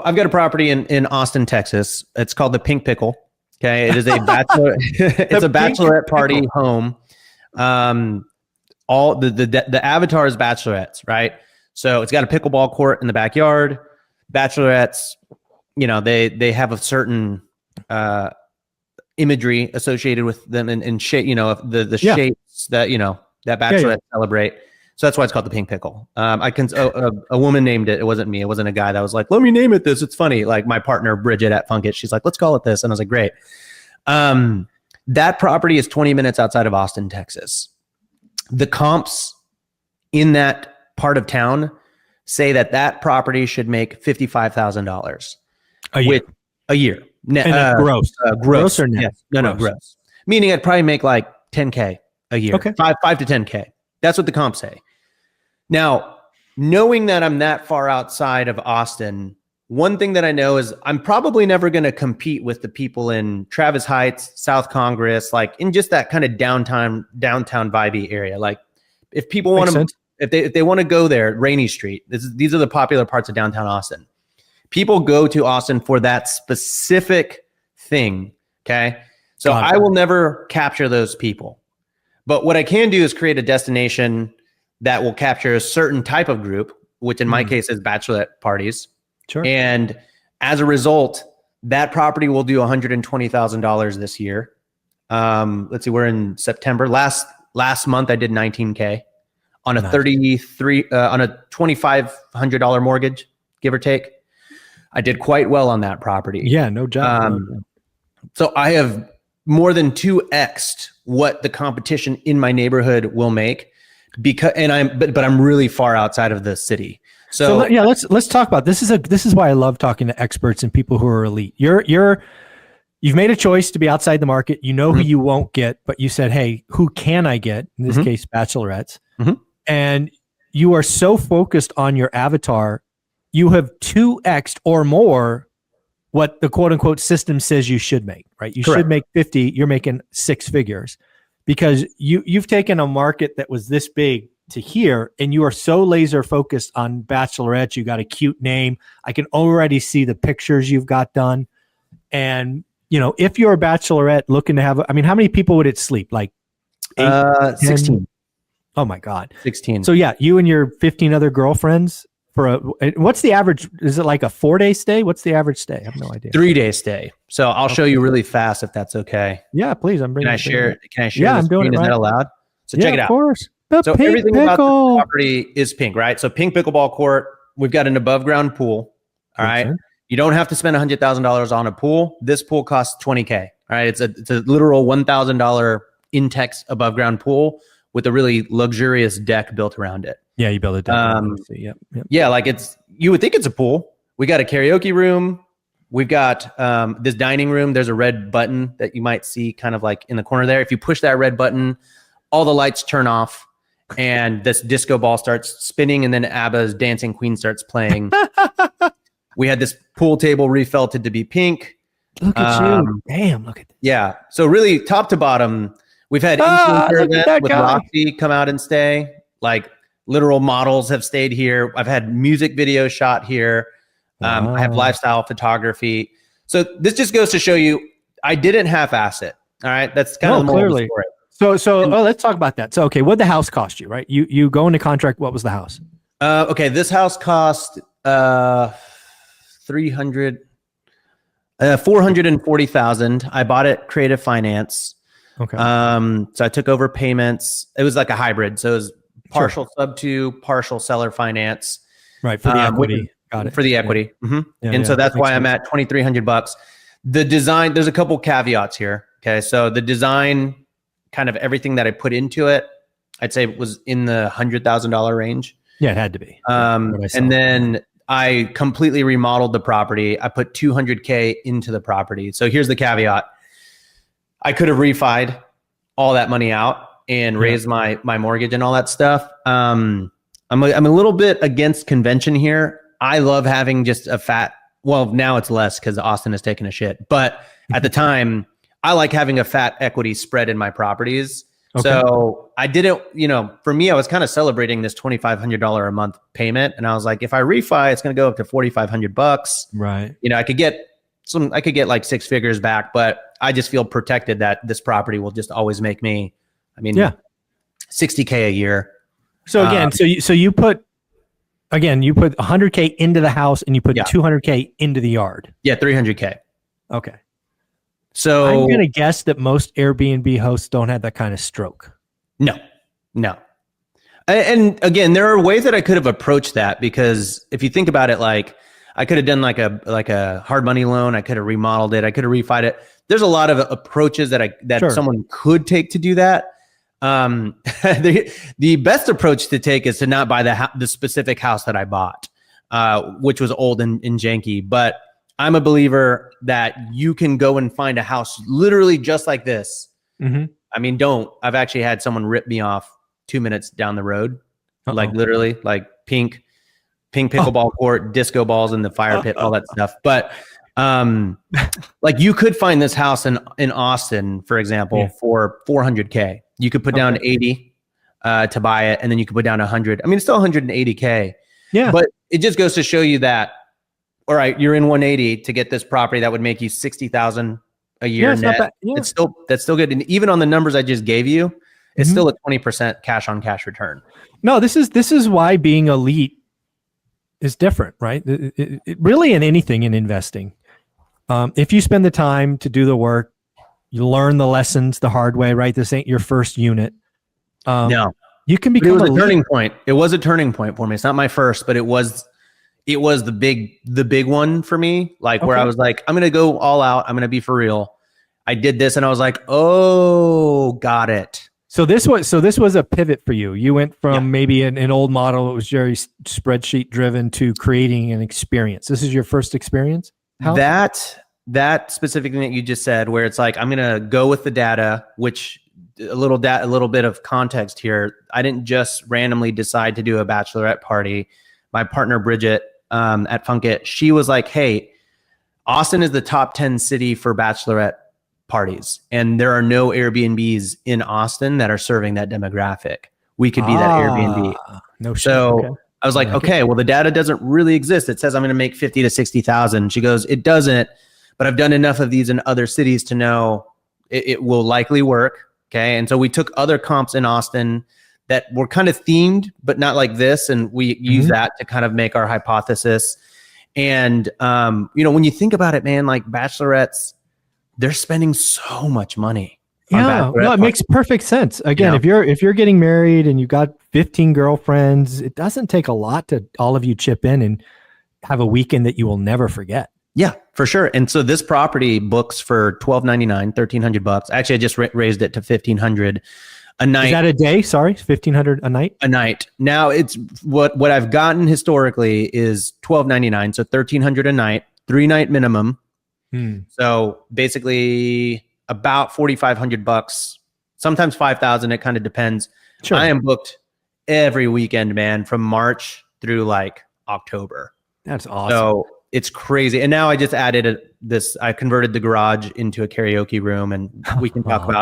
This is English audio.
I've got a property in Austin, Texas. It's called the Pink Pickle. Okay. It is a bachelor, it's a bachelorette party home. All the avatar is bachelorettes, right? So it's got a pickleball court in the backyard. Bachelorettes, they have a certain imagery associated with them and shape, the shapes that, that bachelorettes celebrate. So that's why it's called the Pink Pickle. A woman named it. It wasn't me. It wasn't a guy that was like, let me name it this. It's funny. Like my partner, Bridget at Funkit, she's like, let's call it this. And I was like, great. That property is 20 minutes outside of Austin, Texas. The comps in that part of town say that property should make $55,000 a year. Gross. Gross or net? Yes. No, gross. Meaning I'd probably make like 10K a year. Okay. 5 to 10K. That's what the comps say. Now, knowing that I'm that far outside of Austin, one thing that I know is I'm probably never going to compete with the people in Travis Heights, South Congress, like in just that kind of downtown vibey area. Like if people want to, if they want to go there, Rainy Street, these are the popular parts of downtown Austin. People go to Austin for that specific thing. Okay. So I will never capture those people. But what I can do is create a destination that will capture a certain type of group, which in my case is bachelorette parties. Sure. And as a result, that property will do $120,000 this year. Let's see, we're in September. Last month I did 19K on a on a $2,500 mortgage, give or take. I did quite well on that property. Yeah, no job. So I have more than 2x'd what the competition in my neighborhood will make but I'm really far outside of the city. So let's talk about this. This is why I love talking to experts and people who are elite. You've made a choice to be outside the market. You know who you won't get, but you said, hey, who can I get? In this case, bachelorettes. And you are so focused on your avatar, you have 2x'd or more what the quote unquote system says you should make, right? You should make 50, you're making 6 figures because you've taken a market that was this big to here, and you are so laser focused on bachelorettes. You got a cute name. I can already see the pictures you've got done. And, if you're a bachelorette looking to have, how many people would it sleep? Like 8, 16. Oh my God. 16. So yeah, you and your 15 other girlfriends what's the average? Is it like a 4-day stay? What's the average stay? I have no idea. 3-day stay. So I'll show you really fast if that's okay. Yeah, please. Can I share? Yeah, I'm doing it. Is that allowed? So check it out. Of course. So everything about the property is pink, right? So pink pickleball court. We've got an above ground pool. All right. You don't have to spend $100,000 on a pool. This pool costs $20K. All right. It's a literal $1,000 Intex above ground pool with a really luxurious deck built around it. Yeah, you build a deck. Yep. Yeah, like you would think it's a pool. We got a karaoke room. We've got this dining room. There's a red button that you might see kind of like in the corner there. If you push that red button, all the lights turn off and this disco ball starts spinning, and then ABBA's Dancing Queen starts playing. We had this pool table refelted to be pink. Look at you. Damn, look at this. Yeah. So really top to bottom, we've had influencer events with Roxy come out and stay. Like literal models have stayed here. I've had music videos shot here. I have lifestyle photography. So this just goes to show you, I didn't half-ass it. All right. That's kind of the moral of the story. So let's talk about that. So, okay. What'd the house cost you, right? You go into contract. What was the house? Okay. This house cost, 440,000. I bought it creative finance. Okay. So I took over payments. It was like a hybrid. So it was partial sub to partial seller finance. Right. For the equity. Got it. For the equity. Yeah, so that's why I'm at $2,300. The design, there's a couple caveats here. Okay. So the design, kind of everything that I put into it, I'd say was in the $100,000 range. Yeah, it had to be. And then I completely remodeled the property. I put $200K into the property. So here's the caveat. I could have refied all that money out and raised my mortgage and all that stuff. I'm a little bit against convention here. I love having just a fat, well, now it's less because Austin has taken a shit. But at the time, I like having a fat equity spread in my properties. Okay. So I didn't, for me, I was kind of celebrating this $2,500 a month payment. And I was like, if I refi, it's going to go up to $4,500. Right. I could get like 6 figures back, but I just feel protected that this property will just always make me, $60K a year. So again, so you put 100K into the house and you put 200K into the yard. Yeah. 300K. Okay. So I'm going to guess that most Airbnb hosts don't have that kind of stroke. No. And again, there are ways that I could have approached that, because if you think about it, like I could have done like a hard money loan. I could have remodeled it. I could have refied it. There's a lot of approaches that someone could take to do that. The best approach to take is to not buy the specific house that I bought, which was old and janky. But I'm a believer that you can go and find a house literally just like this. Mm-hmm. I mean, I've actually had someone rip me off 2 minutes down the road, like literally, like pink pickleball court, disco balls in the fire pit, all that stuff. But like you could find this house in Austin, for example, for $400K. You could put down 80 to buy it, and then you could put down 100. I mean, it's still 180K. Yeah. But it just goes to show you that, all right, you're in 180 to get this property that would make you 60,000 a year net. That's still good. And even on the numbers I just gave you, it's still a 20% cash on cash return. No, this is why being elite is different, right? It really in anything in investing. If you spend the time to do the work, you learn the lessons the hard way, right? This ain't your first unit. No, you can become a turning point. It was a turning point for me. It's not my first, but it was the big one for me. Like where I was like, I'm going to go all out. I'm going to be for real. I did this and I was like, oh, got it. So this was a pivot for you. You went from maybe an old model that was very spreadsheet driven to creating an experience. This is your first experience? How? That specific thing that you just said, where it's like, I'm going to go with the data, which a little bit of context here. I didn't just randomly decide to do a bachelorette party. My partner, Bridget, at Funkit, she was like, hey, Austin is the top 10 city for bachelorette parties, and there are no Airbnbs in Austin that are serving that demographic. We could be that Airbnb. No shit. So I was like, okay, well, the data doesn't really exist. It says I'm going to make 50 to 60,000. She goes, it doesn't, but I've done enough of these in other cities to know it will likely work. Okay. And so we took other comps in Austin that were kind of themed, but not like this. And we use that to kind of make our hypothesis. And, when you think about it, man, like bachelorettes, they're spending so much money. Yeah, no, it makes perfect sense. Again, if you're getting married and you've got 15 girlfriends, it doesn't take a lot to all of you chip in and have a weekend that you will never forget. Yeah, for sure. And so this property books for $1,299, $1,300. Actually, I just raised it to $1,500 a night. Is that a day? Sorry, $1,500 a night. A night. Now it's what I've gotten historically is $1,299, so $1,300 a night, 3-night minimum. So basically about $4,500, sometimes $5,000. It kind of depends. Sure. I am booked every weekend, man, from March through like October. That's awesome. So it's crazy. And now I just added I converted the garage into a karaoke room, and we can talk about